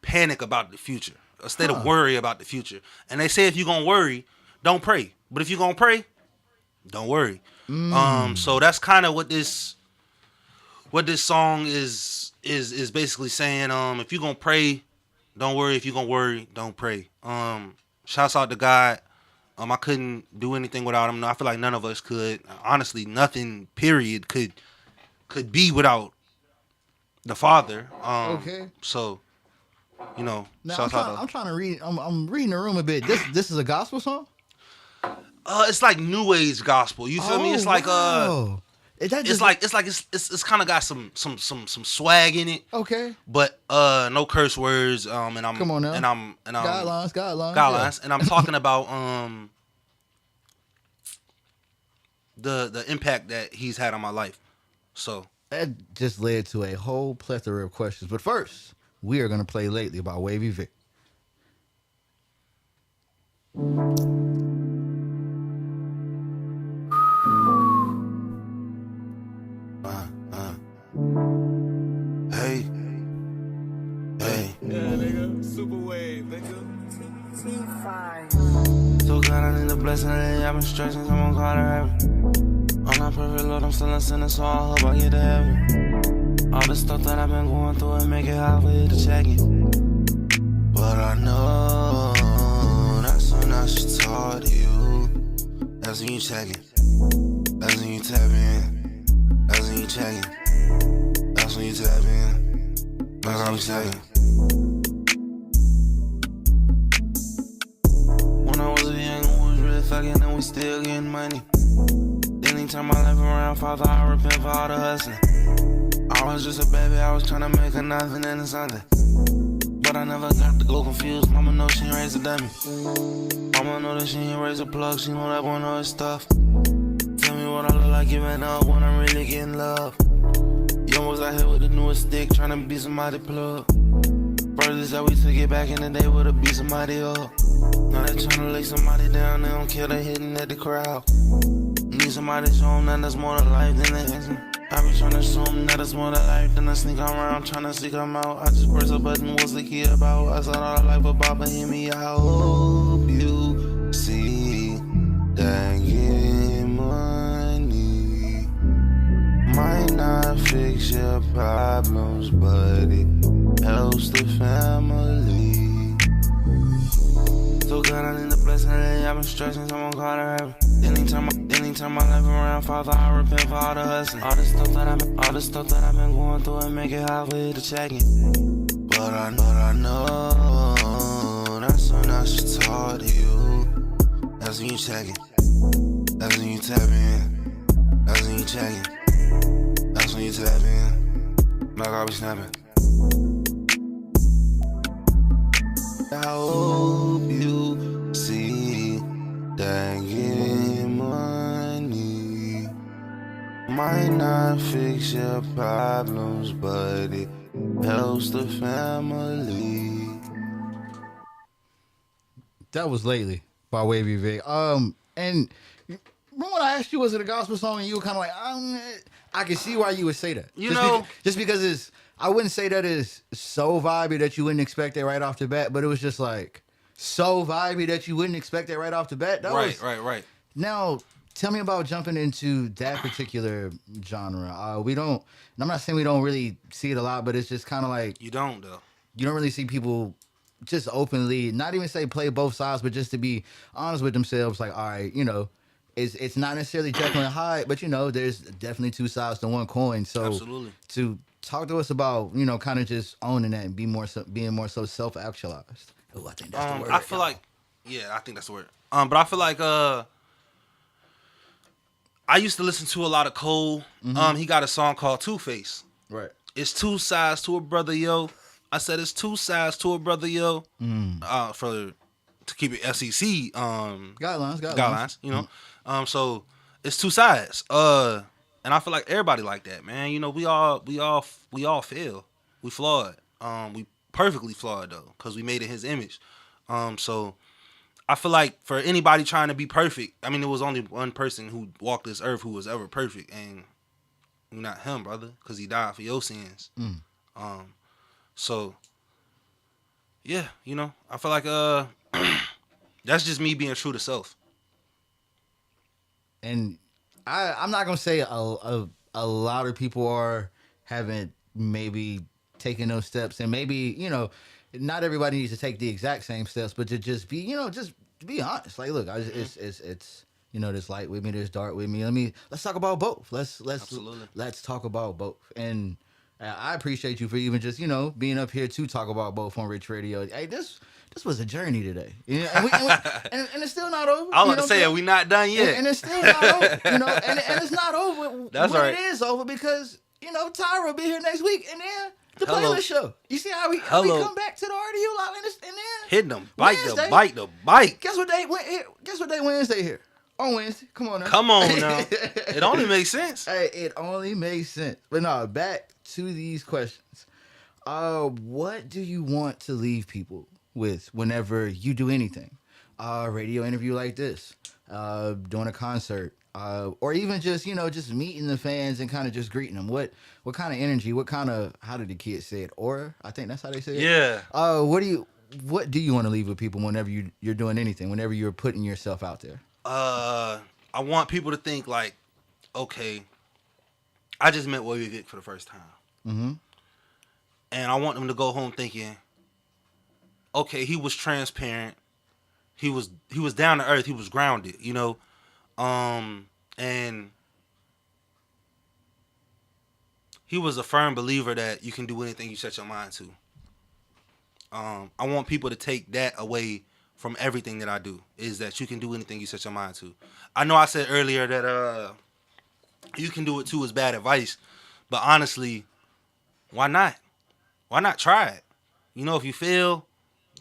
S2: panic about the future, a state of worry about the future. And they say if you're gonna worry, don't pray. But if you're gonna pray, don't worry. So that's kind of what this song is basically saying. If you're gonna pray, don't worry. If you're gonna worry, don't pray. Shouts out to God. I couldn't do anything without him. I feel like none of us could. Honestly, nothing, period, could be without the Father.
S1: Okay.
S2: So, you know,
S1: Now
S2: shouts out
S1: I'm trying to read. I'm reading the room a bit. This is a gospel song.
S2: it's like new age gospel. You feel me? It's like
S1: wow.
S2: It's kind of got some swag in it.
S1: Okay.
S2: But no curse words. And I'm
S1: Come on now.
S2: And I'm
S1: guidelines.
S2: Yeah. And I'm talking about the impact that he's had on my life. So
S1: That just led to a whole plethora of questions. But first, we are gonna play Lately by Wavy Vic.
S3: Hey.
S4: Yeah, nigga. Super wave, nigga.
S3: So God, I need a blessing. I've been stressing, someone call her heaven. I'm not perfect, Lord, I'm still a sinner, so I hope I get to heaven. All the stuff that I've been going through and make it hard for you to check it. But I know that's when I should talk to you. That's when you check it. That's when you tap in. That's when you check it. That's when you tap in. Like I was saying. When I was a young, we was really fucking and we still getting money. Then he turned my life around, Father, I repent for all the hustling. I was just a baby, I was trying to make a nothing into something. But I never got to go confused, mama know she ain't raised a dummy. Mama know that she ain't raised a plug, she know that one of her stuff. Tell me what I look like giving up when I'm really getting love. Young was out here with the newest stick, trying to be somebody plug. Brothers that we took it back in the day would've beat somebody up. Now they tryna lay somebody down, they don't care, they hitting at the crowd. Need somebody to show them that there's more to life than they I be tryna show them that there's more to life than I sneak around, tryna seek them out. I just press a button, what's the key about? I said all life about, but hear me, I hope you see that getting money might not fix your problems, but it helps the family. So God, I need a blessing, I've been stressing, someone call her heaven. Then he turn my life around, Father, I repent for all the hustling. All the stuff that I've been going through and make it hard for you to check it. But I know that's when I should talk to you. That's when you check it. That's when you tap in. That's when you check it. That's when you tap in. Like I be snapping. I hope you see that getting money might not fix your problems, but it helps the family.
S1: That was Lately by Wavy Vic. And remember when I asked you, was it a gospel song? And you were kind of like, I can see why you would say that.
S2: You know,
S1: just because it's, I wouldn't say that it's so vibey that you wouldn't expect it right off the bat, but it was just like so vibey that you wouldn't expect it right off the bat.
S2: Right.
S1: Now, tell me about jumping into that particular genre. We don't, and I'm not saying we don't really see it a lot, but it's just kind of like
S2: You don't though.
S1: you don't really see people just openly, not even say play both sides, but just to be honest with themselves. Like, all right, it's not necessarily Jekyll and Hyde, but there's definitely two sides to one coin. So
S2: Absolutely.
S1: to talk to us about, kind of just owning that and being more so self-actualized. Oh, I think that's the word.
S2: I feel like, yeah, I think that's the word. But I feel like I used to listen to a lot of Cole. He got a song called Two Face.
S1: Right.
S2: It's two sides to a brother, yo. I said it's two sides to a brother, yo. To keep it SEC guidelines, so it's two sides. And I feel like everybody like that, man. We all fail. We flawed. We perfectly flawed though, because we made it his image. So I feel like for anybody trying to be perfect, I mean, there was only one person who walked this earth who was ever perfect, and you're not him, brother, because he died for your sins. So yeah, I feel like that's just me being true to self.
S1: And I'm not gonna say a lot of people haven't maybe taken those steps, and maybe not everybody needs to take the exact same steps, but to just be just to be honest. Like, look, it's there's light with me, there's dark with me. Let's talk about both. Let's talk about both. And I appreciate you for even just being up here to talk about both on Rich Radio. Hey, this was a journey today, and it's still not over.
S2: I was about to say, we not done yet,
S1: and it's still not over. And it's not over.
S2: That's right.
S1: It is over because Tyra will be here next week, and then the
S2: Hello.
S1: playlist show. You see how we come back to the RDU Live, and then
S2: hitting them,
S1: Wednesday,
S2: bite the bite.
S1: Guess what day Wednesday here? On Wednesday. Come on now.
S2: Come on now. It only makes sense.
S1: Hey, it only makes sense. But no, back to these questions. What do you want to leave people with whenever you do anything? Radio interview like this, doing a concert, or even just just meeting the fans and kind of just greeting them. What kind of energy? How did the kids say it? Aura? I think that's how they say it.
S2: Yeah.
S1: What do you want to leave with people whenever you're doing anything? Whenever you're putting yourself out there?
S2: I want people to think like, okay, I just met Willie Vick for the first time.
S1: Mm-hmm.
S2: And I want them to go home thinking, okay, he was transparent. He was down to earth. He was grounded, and he was a firm believer that you can do anything you set your mind to. I want people to take that away from everything that I do, is that you can do anything you set your mind to. I know I said earlier that you can do it too is bad advice, but honestly, why not? Why not try it? If you fail,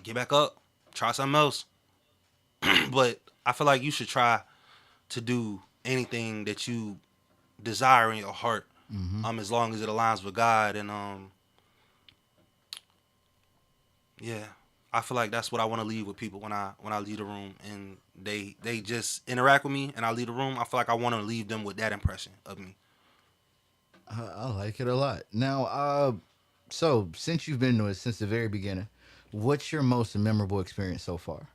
S2: get back up, try something else. But I feel like you should try to do anything that you desire in your heart, as long as it aligns with God. And yeah, I feel like that's what I want to leave with people when I leave the room and they just interact with me and I leave the room. I feel like I want to leave them with that impression of me.
S1: I like it a lot. Now, so since you've been to it since the very beginning, what's your most memorable experience so far?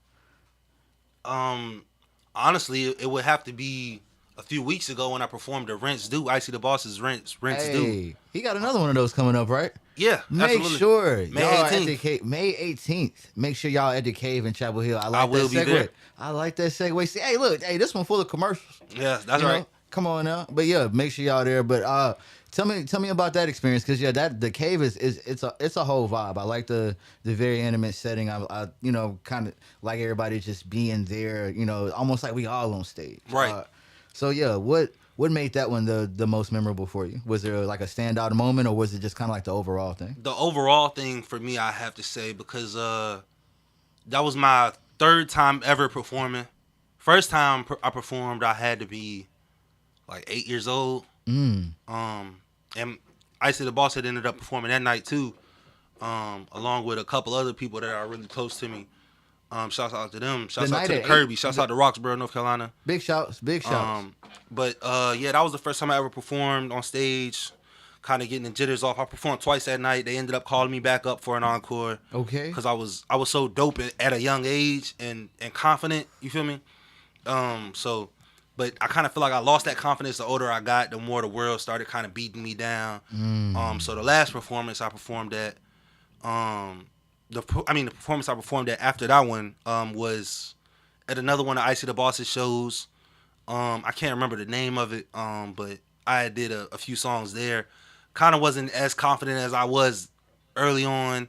S2: Honestly, it would have to be a few weeks ago when I performed the Rents Due. Icy the Boss's Rents Due.
S1: He got another one of those coming up, right?
S2: Yeah,
S1: Make
S2: absolutely.
S1: sure
S2: May
S1: y'all
S2: 18th.
S1: May 18th. Make sure y'all at the Cave in Chapel Hill.
S2: I will be
S1: segue.
S2: there.
S1: I like that segue. See, hey, look, this one full of commercials.
S2: Yeah, that's right.
S1: Come on now. But yeah, make sure y'all there. But tell me about that experience, because the Cave it's a whole vibe. I like the very intimate setting. I kind of like everybody just being there. Almost like we all on stage.
S2: Right.
S1: So yeah, what made that one the most memorable for you? Was there like a standout moment, or was it just kind of like the overall thing?
S2: The overall thing for me, I have to say, because that was my third time ever performing. First time I performed, I had to be like 8 years old. And Icy the Boss had ended up performing that night too, along with a couple other people that are really close to me. Shouts out to them. Shouts
S1: The
S2: out
S1: night
S2: to the
S1: at
S2: Kirby.
S1: 8.
S2: Shouts out to Roxborough, North Carolina.
S1: Big shouts.
S2: But yeah, that was the first time I ever performed on stage. Kind of getting the jitters off. I performed twice that night. They ended up calling me back up for an encore.
S1: Okay.
S2: Because I was so dope at a young age and confident. You feel me? But I kind of feel like I lost that confidence the older I got. The more the world started kind of beating me down. So the last performance I performed at, the performance I performed at after that one was at another one of Icy the Boss's shows. I can't remember the name of it, but I did a few songs there. Kind of wasn't as confident as I was early on.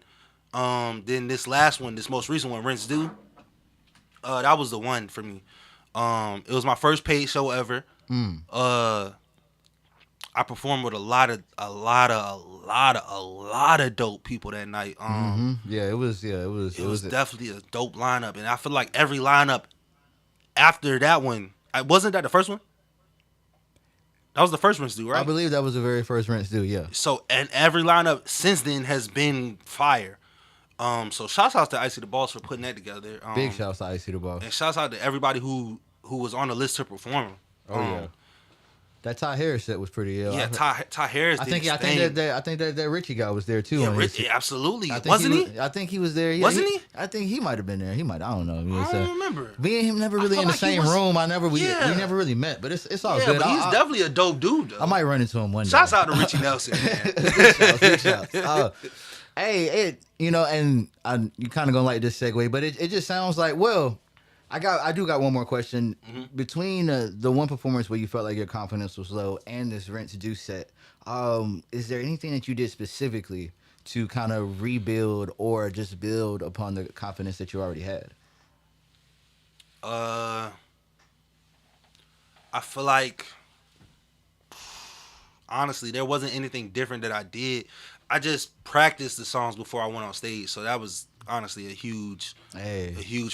S2: Then this last one, this most recent one, Rinse Due, that was the one for me. It was my first paid show ever. I performed with a lot of dope people that night.
S1: It was
S2: Definitely a dope lineup, and I feel like every lineup after that one, wasn't that the first one? That was the first Rinse Due, right?
S1: I believe that was the very first Rinse Due, yeah.
S2: So, and every lineup since then has been fire. So shouts out to Icy the Boss for putting that together.
S1: Big shouts to Icy the Boss.
S2: And shouts out to everybody who was on the list to perform.
S1: Yeah. That Ty Harris set was pretty ill.
S2: Yeah, Ty Harris.
S1: I think that Richie guy was there too.
S2: Yeah, absolutely.
S1: I think he was there. Yeah,
S2: wasn't he?
S1: I think he might have been there. I don't know.
S2: I don't remember.
S1: Me and him never really in the same room. We never really met, but it's all good.
S2: But he's definitely a dope dude, though.
S1: I might run into him one day.
S2: Shouts out to Richie Nelson, man.
S1: Big shouts. Hey, and you kind of gonna like this segue, but it just sounds like, well, I do got one more question. Between the one performance where you felt like your confidence was low and this Rinse Due set, is there anything that you did specifically to kind of rebuild or just build upon the confidence that you already had?
S2: I feel like, honestly, there wasn't anything different that I did. I just practiced the songs before I went on stage, so that was honestly a huge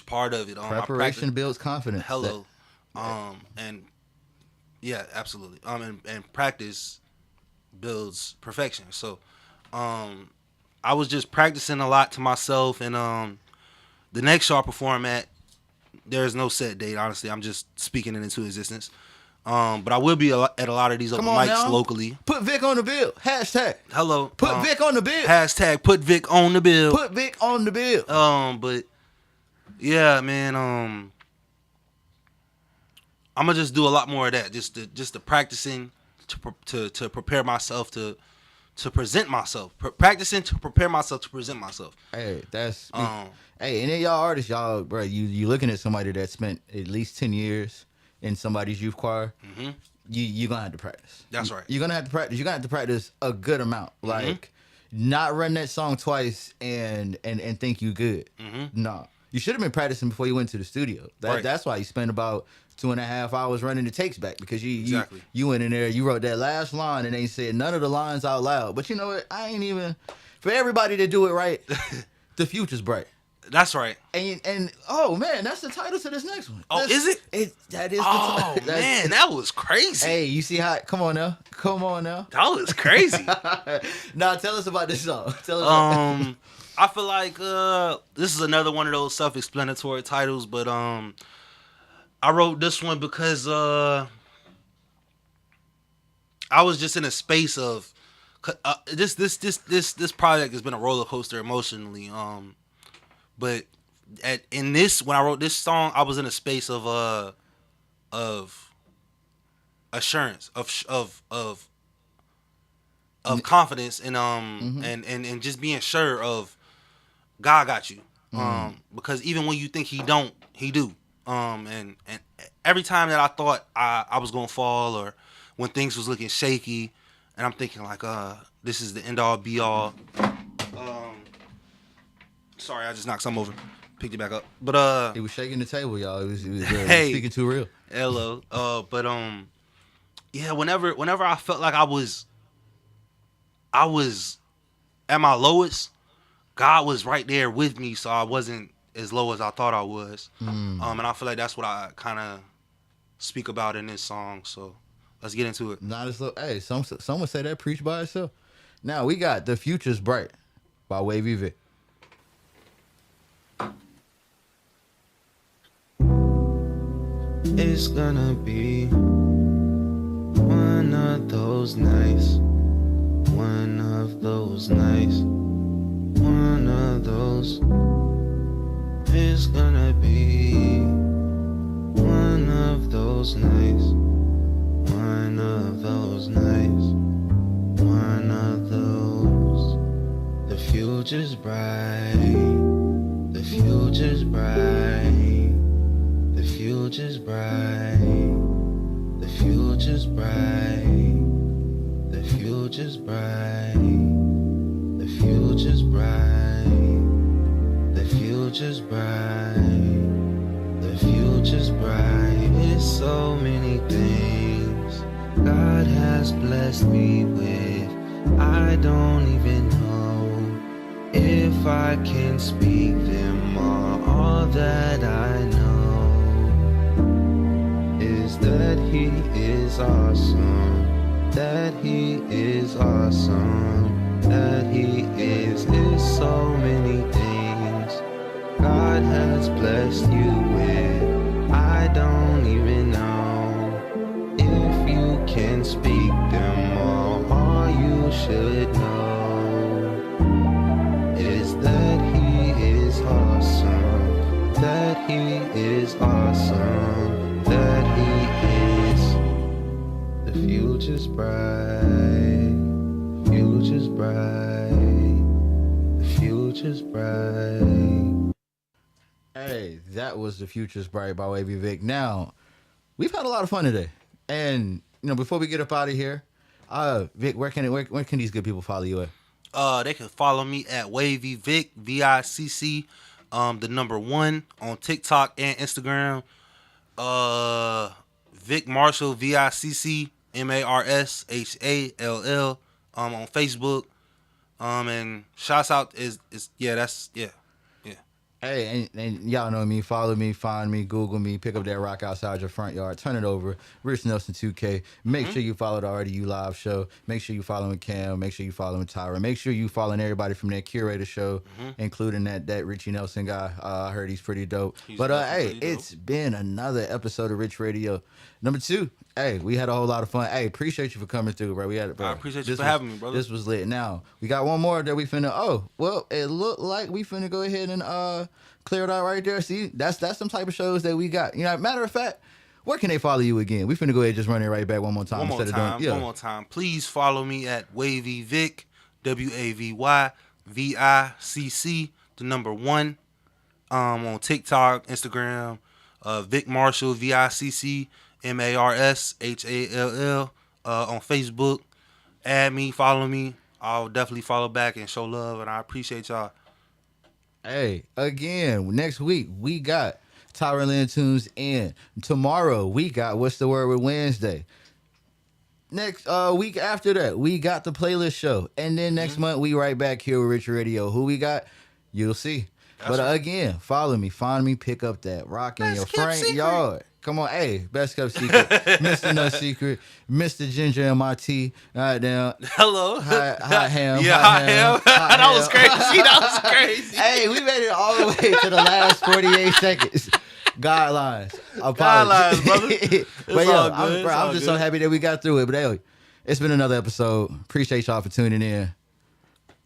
S2: part of it.
S1: Preparation builds confidence.
S2: Hello, and yeah, absolutely. And practice builds perfection. So, I was just practicing a lot to myself, and the next show I perform at, there's no set date. Honestly, I'm just speaking it into existence. But I will be at a lot of these open mics locally.
S1: Put Vic on the bill. Hashtag.
S2: Hello.
S1: Put Vic on the bill.
S2: Hashtag put Vic on the bill.
S1: Put Vic on the bill.
S2: But yeah, man. I'm gonna just do a lot more of that. Just the practicing to prepare myself to present myself. Practicing to prepare myself to present myself.
S1: Hey, that's hey, and then y'all artists, y'all, bro, you looking at somebody that spent at least 10 years in somebody's youth choir. You're gonna have to practice.
S2: That's right.
S1: You're gonna have to practice. You're gonna have to practice a good amount. Like, not run that song twice and think you good. No, you should have been practicing before you went to the studio. That's why you spent about 2.5 hours running the takes back, because you went in there, you wrote that last line and ain't said none of the lines out loud. But you know what? I ain't even, for everybody to do it right, the future's bright.
S2: That's right.
S1: And oh man, that's the title to this next one.
S2: Oh, is it?
S1: That is.
S2: Oh
S1: the
S2: man, that was crazy.
S1: Hey, you see how? Come on now.
S2: That was crazy.
S1: Now tell us about this song.
S2: I feel like this is another one of those self-explanatory titles, but I wrote this one because I was just in a space of this project has been a roller coaster emotionally. But when I wrote this song, I was in a space of assurance, of confidence, and and just being sure of God got you. Because even when you think He don't, He do. And every time that I thought I was gonna fall, or when things was looking shaky, and I'm thinking like, this is the end all be all. Sorry, I just knocked something over. Picked it back up. But
S1: he was shaking the table, y'all. He was
S2: hey,
S1: speaking too real.
S2: Hello. But yeah, whenever I felt like I was at my lowest, God was right there with me, so I wasn't as low as I thought I was. And I feel like that's what I kind of speak about in this song. So let's get into it.
S1: Not as low. Hey, some would say that preached by itself. Now we got The Future's Bright by Wavy Vic.
S3: It's gonna be one of those nights. One of those nights. One of those. It's gonna be one of those nights. One of those nights. One of those. The future's bright. The future's bright. The future's bright. The future's bright. The future's bright. The future's bright. The future's bright. The future's bright. It's so many things God has blessed me with. I don't even know if I can speak them all that I know is that He is awesome. That He is awesome. That He is so many things God has blessed you with. I don't even know if you can speak them all you should know is that He is awesome. That He is awesome. That He is. The future's bright. Future's bright. The future's bright.
S1: Hey, that was The Future's Bright by Wavy Vic. Now, we've had a lot of fun today. And, before we get up out of here, Vic, where can these good people follow you at?
S2: They can follow me at Wavy Vic, VICC, the number 1 on TikTok and Instagram. Vic Marshall, VICC, MARSHALL, on Facebook. And shouts out yeah.
S1: Hey, and y'all know me. Follow me, find me, Google me, pick up that rock outside your front yard, turn it over. Rich Nelson 2K. Make sure you follow the RDU Live Show. Make sure you follow Cam. Make sure you follow Tyra. Make sure you follow everybody from that Curator Show, including that Richie Nelson guy. I heard he's pretty dope. Hey, it's been another episode of Rich Radio. Number 2. Hey, we had a whole lot of fun. Hey, appreciate you for coming through, bro. I
S2: appreciate you for having me, brother.
S1: This was lit. Now, we got one more that we finna. Oh, well, it looked like we finna go ahead and clear it out right there. See, that's some type of shows that we got. Matter of fact, where can they follow you again? We finna go ahead and just run it right back one more time.
S2: One more time. Please follow me at Wavy Vic, WAVY VICC, the number 1, on TikTok, Instagram, Vic Marshall, VICC, MARSHALL, on Facebook. Add me, follow me. I'll definitely follow back and show love, and I appreciate y'all.
S1: Hey, again, next week we got Tyra Lynn Tunes in. Tomorrow we got What's the Word with Wednesday. Next week after that, we got the playlist show. And then next month we right back here with RichRADIO. Who we got? You'll see. Again, follow me, find me, pick up that rock in your front yard. Come on, hey, best kept secret, Mr. No Secret, Mr. Ginger MIT. All right, down.
S2: Hello.
S1: Hot ham.
S2: Yeah, hot ham. That was crazy. That was crazy.
S1: Hey, we made it all the way to the last 48 seconds. Guidelines.
S2: Guidelines, brother.
S1: But yo, I'm just so happy that we got through it. But hey, it's been another episode. Appreciate y'all for tuning in.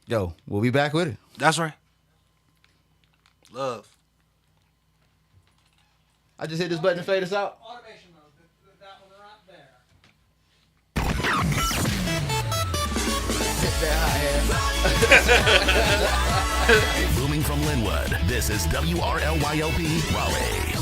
S1: Yo, we'll be back with it.
S2: That's right. Love.
S1: I just hit this button to fade us out.
S5: Automation mode. That one right there.
S1: Hit that hot hand.
S6: Booming from Linwood, this is WRLYOP Raleigh.